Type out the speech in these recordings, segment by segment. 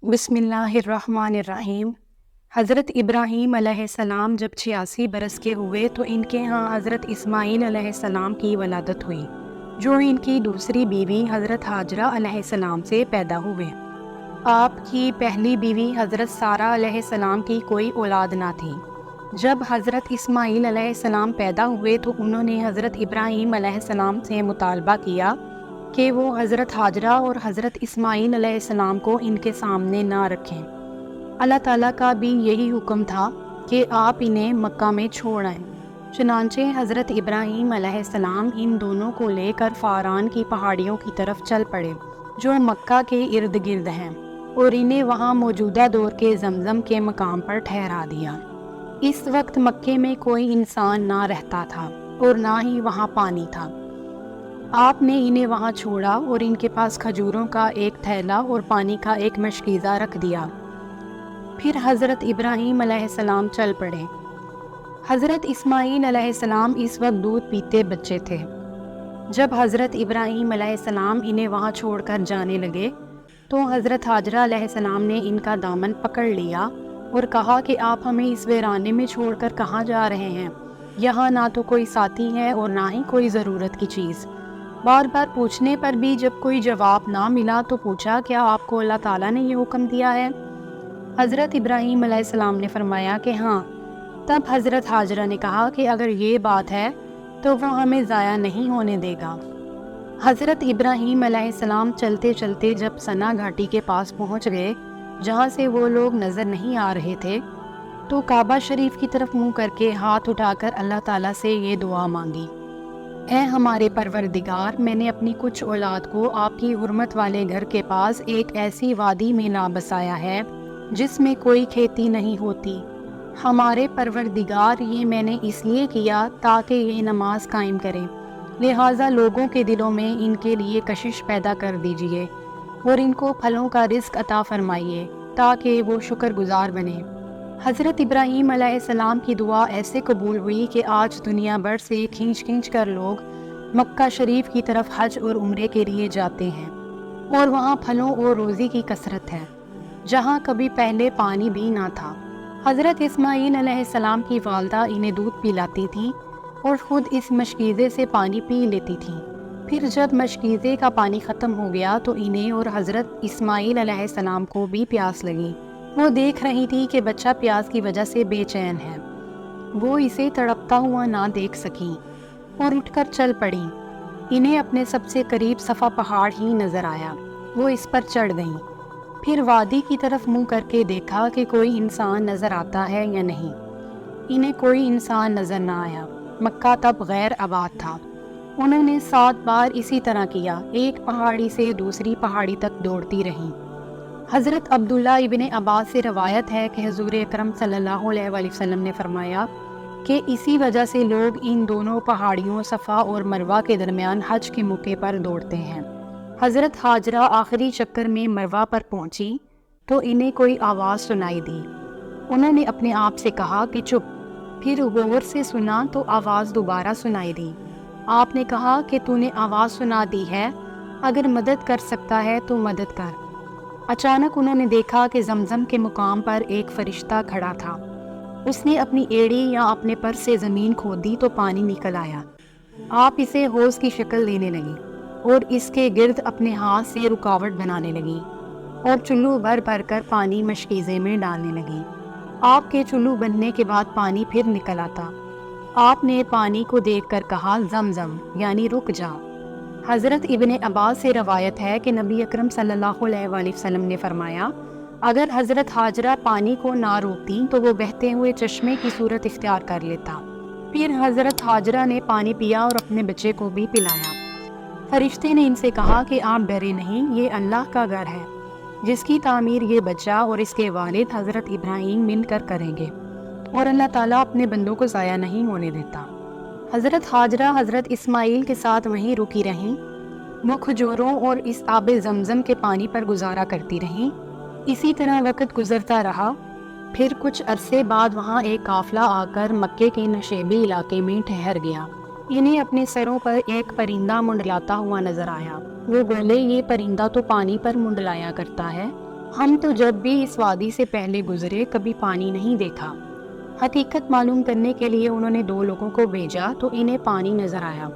بسم اللہ الرحمن الرحیم۔ حضرت ابراہیم علیہ السلام جب 86 برس کے ہوئے تو ان کے ہاں حضرت اسماعیل علیہ السلام کی ولادت ہوئی، جو ان کی دوسری بیوی حضرت ہاجرہ علیہ السلام سے پیدا ہوئے۔ آپ کی پہلی بیوی حضرت سارہ علیہ السلام کی کوئی اولاد نہ تھی۔ جب حضرت اسماعیل علیہ السلام پیدا ہوئے تو انہوں نے حضرت ابراہیم علیہ السلام سے مطالبہ کیا کہ وہ حضرت ہاجرہ اور حضرت اسماعیل علیہ السلام کو ان کے سامنے نہ رکھیں۔ اللہ تعالیٰ کا بھی یہی حکم تھا کہ آپ انہیں مکہ میں چھوڑ آئیں۔ چنانچہ حضرت ابراہیم علیہ السلام ان دونوں کو لے کر فاران کی پہاڑیوں کی طرف چل پڑے، جو مکہ کے ارد گرد ہیں، اور انہیں وہاں موجودہ دور کے زمزم کے مقام پر ٹھہرا دیا۔ اس وقت مکے میں کوئی انسان نہ رہتا تھا اور نہ ہی وہاں پانی تھا۔ آپ نے انہیں وہاں چھوڑا اور ان کے پاس کھجوروں کا ایک تھیلا اور پانی کا ایک مشکیزہ رکھ دیا۔ پھر حضرت ابراہیم علیہ السلام چل پڑے۔ حضرت اسماعیل علیہ السلام اس وقت دودھ پیتے بچے تھے۔ جب حضرت ابراہیم علیہ السلام انہیں وہاں چھوڑ کر جانے لگے تو حضرت ہاجرہ علیہ السلام نے ان کا دامن پکڑ لیا اور کہا کہ آپ ہمیں اس ویرانے میں چھوڑ کر کہاں جا رہے ہیں؟ یہاں نہ تو کوئی ساتھی ہے اور نہ ہی کوئی ضرورت کی چیز۔ بار بار پوچھنے پر بھی جب کوئی جواب نہ ملا تو پوچھا، کیا آپ کو اللہ تعالیٰ نے یہ حکم دیا ہے؟ حضرت ابراہیم علیہ السلام نے فرمایا کہ ہاں۔ تب حضرت ہاجرہ نے کہا کہ اگر یہ بات ہے تو وہ ہمیں ضائع نہیں ہونے دے گا۔ حضرت ابراہیم علیہ السلام چلتے چلتے جب سنا گھاٹی کے پاس پہنچ گئے، جہاں سے وہ لوگ نظر نہیں آ رہے تھے، تو کعبہ شریف کی طرف منہ کر کے ہاتھ اٹھا کر اللہ تعالیٰ سے یہ دعا مانگی: اے ہمارے پروردگار، میں نے اپنی کچھ اولاد کو آپ کی حرمت والے گھر کے پاس ایک ایسی وادی میں لا بسایا ہے جس میں کوئی کھیتی نہیں ہوتی۔ ہمارے پروردگار، یہ میں نے اس لیے کیا تاکہ یہ نماز قائم کریں، لہٰذا لوگوں کے دلوں میں ان کے لیے کشش پیدا کر دیجئے اور ان کو پھلوں کا رزق عطا فرمائیے تاکہ وہ شکر گزار بنیں۔ حضرت ابراہیم علیہ السلام کی دعا ایسے قبول ہوئی کہ آج دنیا بھر سے کھینچ کھینچ کر لوگ مکہ شریف کی طرف حج اور عمرے کے لیے جاتے ہیں، اور وہاں پھلوں اور روزی کی کثرت ہے، جہاں کبھی پہلے پانی بھی نہ تھا۔ حضرت اسماعیل علیہ السلام کی والدہ انہیں دودھ پلاتی تھی اور خود اس مشکیزے سے پانی پی لیتی تھی۔ پھر جب مشکیزے کا پانی ختم ہو گیا تو انہیں اور حضرت اسماعیل علیہ السلام کو بھی پیاس لگی۔ وہ دیکھ رہی تھی کہ بچہ پیاس کی وجہ سے بے چین ہے۔ وہ اسے تڑپتا ہوا نہ دیکھ سکیں اور اٹھ کر چل پڑیں۔ انہیں اپنے سب سے قریب صفا پہاڑ ہی نظر آیا۔ وہ اس پر چڑھ گئیں۔ پھر وادی کی طرف منہ کر کے دیکھا کہ کوئی انسان نظر آتا ہے یا نہیں۔ انہیں کوئی انسان نظر نہ آیا۔ مکہ تب غیر آباد تھا۔ انہوں نے 7 بار اسی طرح کیا، ایک پہاڑی سے دوسری پہاڑی تک دوڑتی رہیں۔ حضرت عبداللہ ابن عباس سے روایت ہے کہ حضور اکرم صلی اللہ علیہ وآلہ وسلم نے فرمایا کہ اسی وجہ سے لوگ ان دونوں پہاڑیوں صفا اور مروہ کے درمیان حج کے موقع پر دوڑتے ہیں۔ حضرت ہاجرہ آخری چکر میں مروہ پر پہنچی تو انہیں کوئی آواز سنائی دی۔ انہوں نے اپنے آپ سے کہا کہ چپ۔ پھر غور سے سنا تو آواز دوبارہ سنائی دی۔ آپ نے کہا کہ تو نے آواز سنا دی ہے، اگر مدد کر سکتا ہے تو مدد کر۔ اچانک انہوں نے دیکھا کہ زمزم کے مقام پر ایک فرشتہ کھڑا تھا۔ اس نے اپنی ایڑی یا اپنے پر سے زمین کھودی تو پانی نکل آیا۔ آپ اسے حوض کی شکل دینے لگی اور اس کے گرد اپنے ہاتھ سے رکاوٹ بنانے لگی اور چلو بھر بھر کر پانی مشکیزے میں ڈالنے لگی۔ آپ کے چلو بننے کے بعد پانی پھر نکل آتا۔ آپ نے پانی کو دیکھ کر کہا زمزم، یعنی رک جا۔ حضرت ابن عباس سے روایت ہے کہ نبی اکرم صلی اللہ علیہ وآلہ وسلم نے فرمایا، اگر حضرت ہاجرہ پانی کو نہ روکتی تو وہ بہتے ہوئے چشمے کی صورت اختیار کر لیتا۔ پھر حضرت ہاجرہ نے پانی پیا اور اپنے بچے کو بھی پلایا۔ فرشتے نے ان سے کہا کہ آپ ڈرے نہیں، یہ اللہ کا گھر ہے جس کی تعمیر یہ بچہ اور اس کے والد حضرت ابراہیم مل کر کریں گے، اور اللہ تعالیٰ اپنے بندوں کو ضائع نہیں ہونے دیتا۔ حضرت ہاجرہ حضرت اسماعیل کے ساتھ وہیں رکی رہیں۔ وہ کھجوروں اور اس آب زمزم کے پانی پر گزارا کرتی رہیں۔ اسی طرح وقت گزرتا رہا۔ پھر کچھ عرصے بعد وہاں ایک قافلہ آ کر مکے کے نشیبی علاقے میں ٹھہر گیا۔ انہیں اپنے سروں پر ایک پرندہ منڈلاتا ہوا نظر آیا۔ وہ بولے، یہ پرندہ تو پانی پر منڈلایا کرتا ہے، ہم تو جب بھی اس وادی سے پہلے گزرے کبھی پانی نہیں دیکھا۔ حقیقت معلوم کرنے کے لیے انہوں نے 2 لوگوں کو بھیجا تو انہیں پانی نظر آیا۔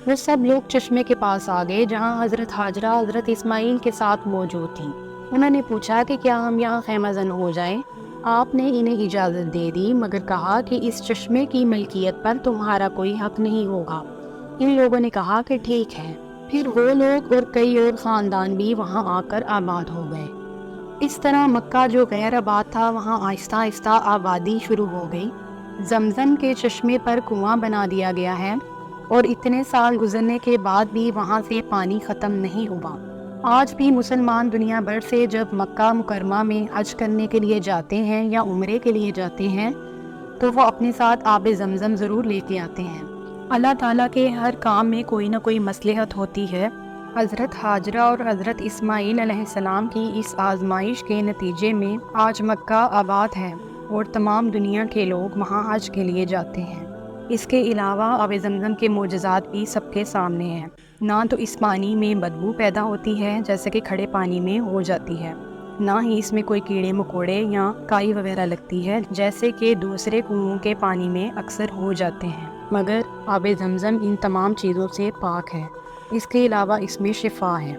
وہ سب لوگ چشمے کے پاس آ گئے جہاں حضرت ہاجرہ حضرت اسماعیل کے ساتھ موجود تھیں۔ انہوں نے پوچھا کہ کیا ہم یہاں خیمہ زن ہو جائیں؟ آپ نے انہیں اجازت دے دی، مگر کہا کہ اس چشمے کی ملکیت پر تمہارا کوئی حق نہیں ہوگا۔ ان لوگوں نے کہا کہ ٹھیک ہے۔ پھر وہ لوگ اور کئی اور خاندان بھی وہاں آ کر آباد ہو گئے۔ اس طرح مکہ جو غیر آباد تھا وہاں آہستہ آہستہ آبادی شروع ہو گئی۔ زمزم کے چشمے پر کنواں بنا دیا گیا ہے اور اتنے سال گزرنے کے بعد بھی وہاں سے پانی ختم نہیں ہوا۔ آج بھی مسلمان دنیا بھر سے جب مکہ مکرمہ میں حج کرنے کے لیے جاتے ہیں یا عمرے کے لیے جاتے ہیں تو وہ اپنے ساتھ آب زمزم ضرور لے کے آتے ہیں۔ اللہ تعالیٰ کے ہر کام میں کوئی نہ کوئی مصلحت ہوتی ہے۔ حضرت ہاجرہ اور حضرت اسماعیل علیہ السلام کی اس آزمائش کے نتیجے میں آج مکہ آباد ہے اور تمام دنیا کے لوگ وہاں حج کے لیے جاتے ہیں۔ اس کے علاوہ آب زمزم کے معجزات بھی سب کے سامنے ہیں۔ نہ تو اس پانی میں بدبو پیدا ہوتی ہے جیسے کہ کھڑے پانی میں ہو جاتی ہے، نہ ہی اس میں کوئی کیڑے مکوڑے یا کائی وغیرہ لگتی ہے جیسے کہ دوسرے کنووں کے پانی میں اکثر ہو جاتے ہیں، مگر آب زمزم ان تمام چیزوں سے پاک ہے۔ اس کے علاوہ اس میں شفا ہے۔